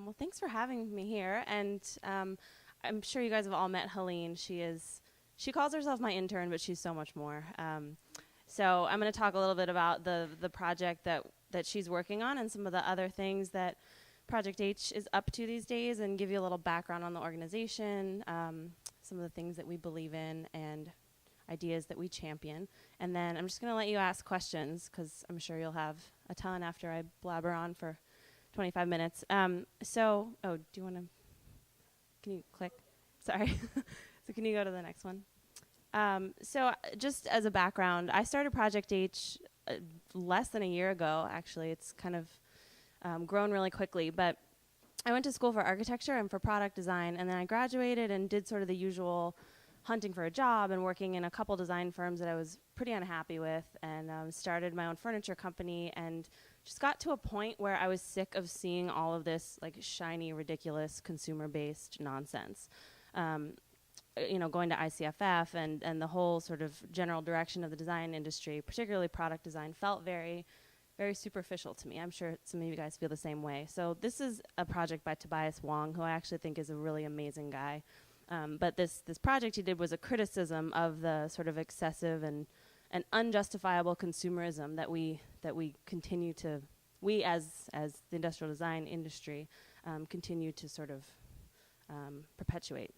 Well, thanks for having me here. And I'm sure you guys have all met Helene. She calls herself my intern, but she's so much more. So I'm going to talk a little bit about the project that she's working on and some of the other things that Project H is up to these days, and give you a little background on the organization, some of the things that we believe in, and ideas that we champion. And then I'm just going to let you ask questions, because I'm sure you'll have a ton after I blabber on for 25 minutes. Do you want to, can you click? Sorry. So can you go to the next one? Just as a background, I started Project H less than a year ago, actually. It's kind of grown really quickly, but I went to school for architecture and for product design, and then I graduated and did sort of the usual hunting for a job and working in a couple design firms that I was pretty unhappy with, and started my own furniture company, and just got to a point where I was sick of seeing all of this like shiny, ridiculous, consumer-based nonsense. Going to ICFF and the whole sort of general direction of the design industry, particularly product design, felt very, very superficial to me. I'm sure some of you guys feel the same way. So this is a project by Tobias Wong, who I actually think is a really amazing guy. But this project he did was a criticism of the sort of excessive and unjustifiable consumerism that we continue to, we as the industrial design industry, continue to sort of perpetuate.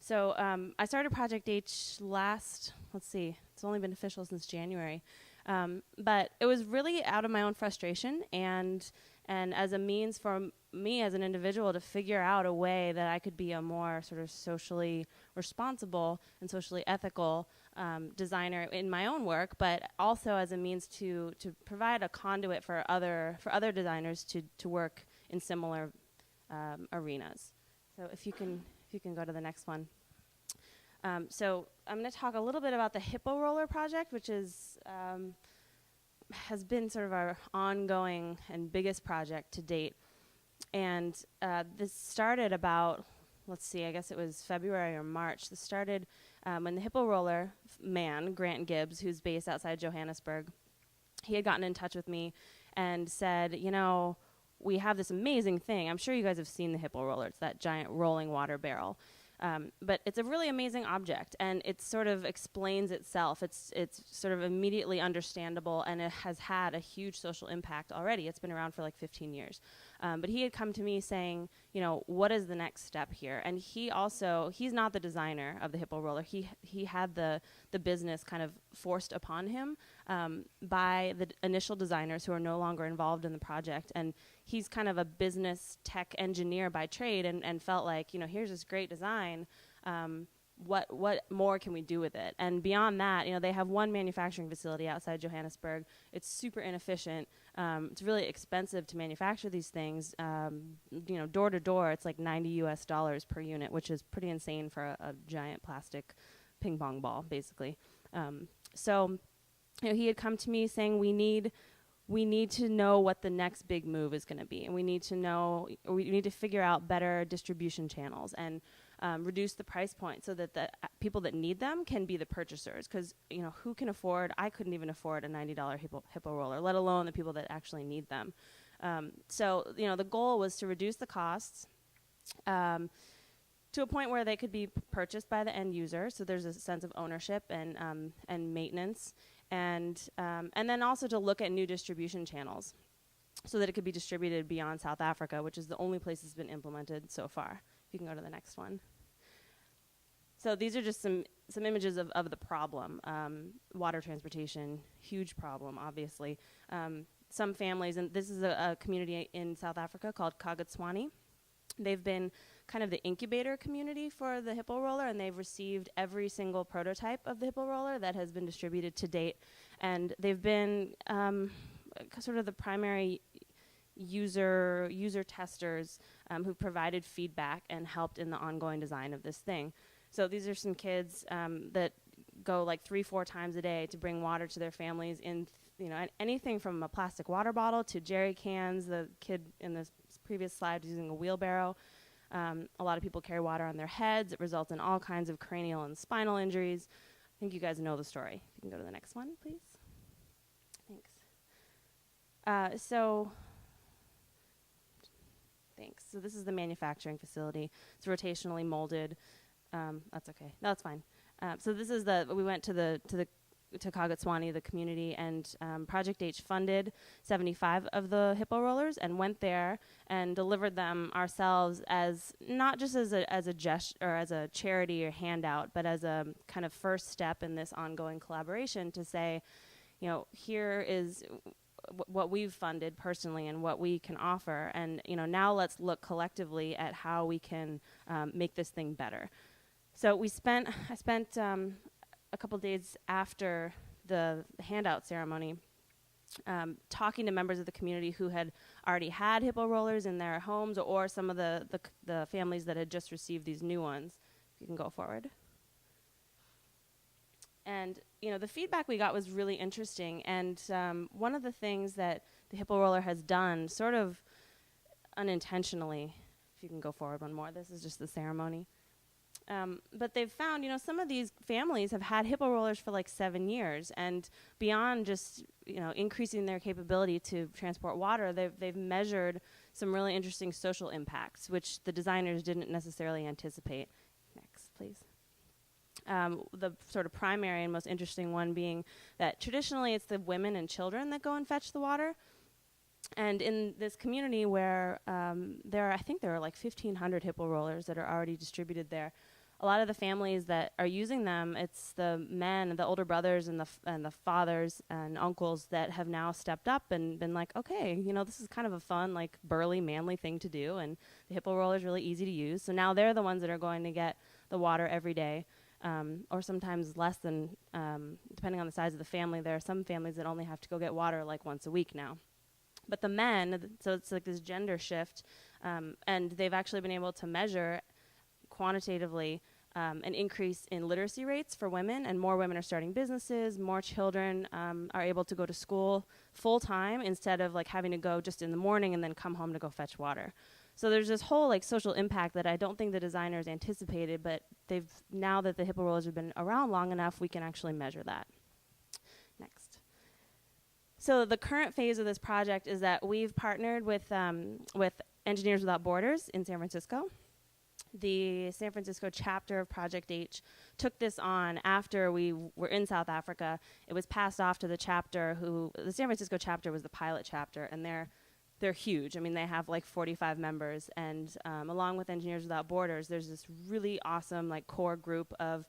So I started Project H it's only been official since January. But it was really out of my own frustration and as a means for me as an individual to figure out a way that I could be a more sort of socially responsible and socially ethical designer in my own work, but also as a means to provide a conduit for other designers to work in similar arenas. So if you can go to the next one. So I'm going to talk a little bit about the Hippo Roller project, which is has been sort of our ongoing and biggest project to date. And this started about, I guess it was February or March. This started when the Hippo Roller man, Grant Gibbs, who's based outside Johannesburg, he had gotten in touch with me and said, we have this amazing thing. I'm sure you guys have seen the Hippo Roller. It's that giant rolling water barrel. But it's a really amazing object, and it sort of explains itself. It's sort of immediately understandable, and it has had a huge social impact already. It's been around for like 15 years. But he had come to me saying, what is the next step here? And he's not the designer of the Hippo Roller. He had the business kind of forced upon him by the initial designers who are no longer involved in the project. And he's kind of a business tech engineer by trade and felt like, here's this great design. What more can we do with it? And beyond that, they have one manufacturing facility outside Johannesburg. It's super inefficient. It's really expensive to manufacture these things. Door to door, it's like $90 per unit, which is pretty insane for a giant plastic ping pong ball, basically. He had come to me saying we need to know what the next big move is going to be, and we need to figure out better distribution channels and reduce the price point so that the people that need them can be the purchasers. Because who can afford? I couldn't even afford a $90 Hippo Roller, let alone the people that actually need them. The goal was to reduce the costs to a point where they could be purchased by the end user. So there's a sense of ownership and maintenance. And then also to look at new distribution channels so that it could be distributed beyond South Africa, which is the only place it's been implemented so far. If you can go to the next one. So these are just some images of the problem. Water transportation, huge problem, obviously. Some families, and this is a community in South Africa called Kagatswani. They've been kind of the incubator community for the Hippo Roller, and they've received every single prototype of the Hippo Roller that has been distributed to date. And they've been sort of the primary user testers who provided feedback and helped in the ongoing design of this thing. So these are some kids that go like 3-4 times a day to bring water to their families in anything from a plastic water bottle to jerry cans. The kid in this previous slide was using a wheelbarrow. A lot of people carry water on their heads. It results in all kinds of cranial and spinal injuries. I think you guys know the story. You can go to the next one, please. Thanks. Thanks. So this is the manufacturing facility. It's rotationally molded. That's okay. No, that's fine. So this is we went to Kagatswani, the community, and Project H funded 75 of the hippo rollers and went there and delivered them ourselves as not just as a gesture or as a charity or handout, but as a kind of first step in this ongoing collaboration to say, you know, here is what we've funded personally and what we can offer, and you know, now let's look collectively at how we can make this thing better. So I spent a couple days after the handout ceremony talking to members of the community who had already had hippo rollers in their homes, or some of the families that had just received these new ones. If you can go forward. And you know, the feedback we got was really interesting, and one of the things that the hippo roller has done, sort of unintentionally, if you can go forward one more, this is just the ceremony. But they've found, you know, some of these families have had hippo rollers for like 7 years, and beyond just, you know, increasing their capability to transport water, they've measured some really interesting social impacts, which the designers didn't necessarily anticipate. Next, please. The sort of primary and most interesting one being that traditionally it's the women and children that go and fetch the water. And in this community where I think there are like 1,500 hippo rollers that are already distributed there, a lot of the families that are using them, it's the men, the older brothers and the fathers and uncles that have now stepped up and been like, okay, you know, this is kind of a fun, like burly, manly thing to do, and the hippo roller is really easy to use. So now they're the ones that are going to get the water every day. Or sometimes less than, depending on the size of the family. There are some families that only have to go get water like once a week now. But the men, so it's like this gender shift, and they've actually been able to measure quantitatively an increase in literacy rates for women, and more women are starting businesses, more children are able to go to school full time instead of like having to go just in the morning and then come home to go fetch water. So there's this whole like social impact that I don't think the designers anticipated, but now that the hippo rollers have been around long enough, we can actually measure that. Next. So the current phase of this project is that we've partnered with Engineers Without Borders in San Francisco. The San Francisco chapter of Project H took this on after we were in South Africa. It was passed off to the chapter the San Francisco chapter was the pilot chapter, and they're huge. I mean, they have like 45 members, and along with Engineers Without Borders, there's this really awesome like core group of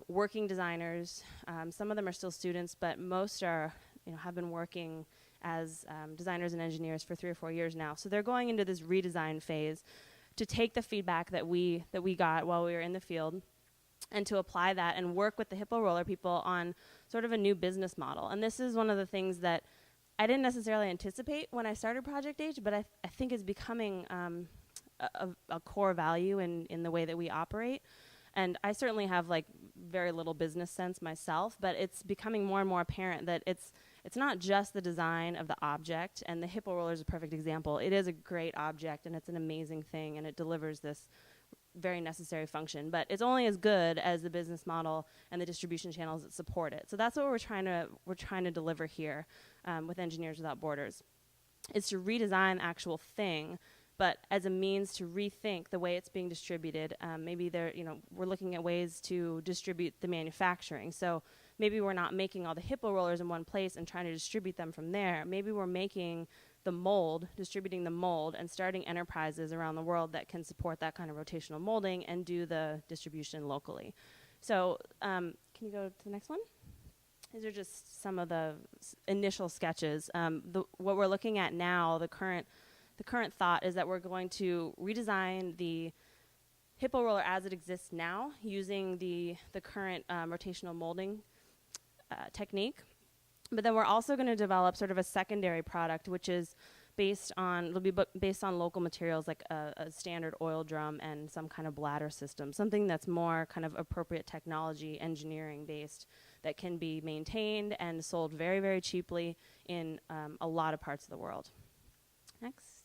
working designers. Some of them are still students, but most are, you know, have been working as designers and engineers for 3 or 4 years now. So they're going into this redesign phase to take the feedback that we got while we were in the field and to apply that and work with the hippo roller people on sort of a new business model. And this is one of the things that I didn't necessarily anticipate when I started Project H, but I think is becoming a core value in the way that we operate. And I certainly have like very little business sense myself, but it's becoming more and more apparent that it's not just the design of the object, and the hippo roller is a perfect example. It is a great object, and it's an amazing thing, and it delivers this very necessary function, but it's only as good as the business model and the distribution channels that support it. So that's what we're trying to deliver here with Engineers Without Borders, is to redesign the actual thing, but as a means to rethink the way it's being distributed. Maybe we're looking at ways to distribute the manufacturing. So maybe we're not making all the hippo rollers in one place and trying to distribute them from there. Maybe we're making the mold, distributing the mold, and starting enterprises around the world that can support that kind of rotational molding and do the distribution locally. So can you go to the next one? These are just some of the initial sketches. What we're looking at now, the current thought is that we're going to redesign the hippo roller as it exists now using the current rotational molding technique. But then we're also going to develop sort of a secondary product, which is based on local materials like a standard oil drum and some kind of bladder system, something that's more kind of appropriate technology, engineering based, that can be maintained and sold very, very cheaply in a lot of parts of the world. Next.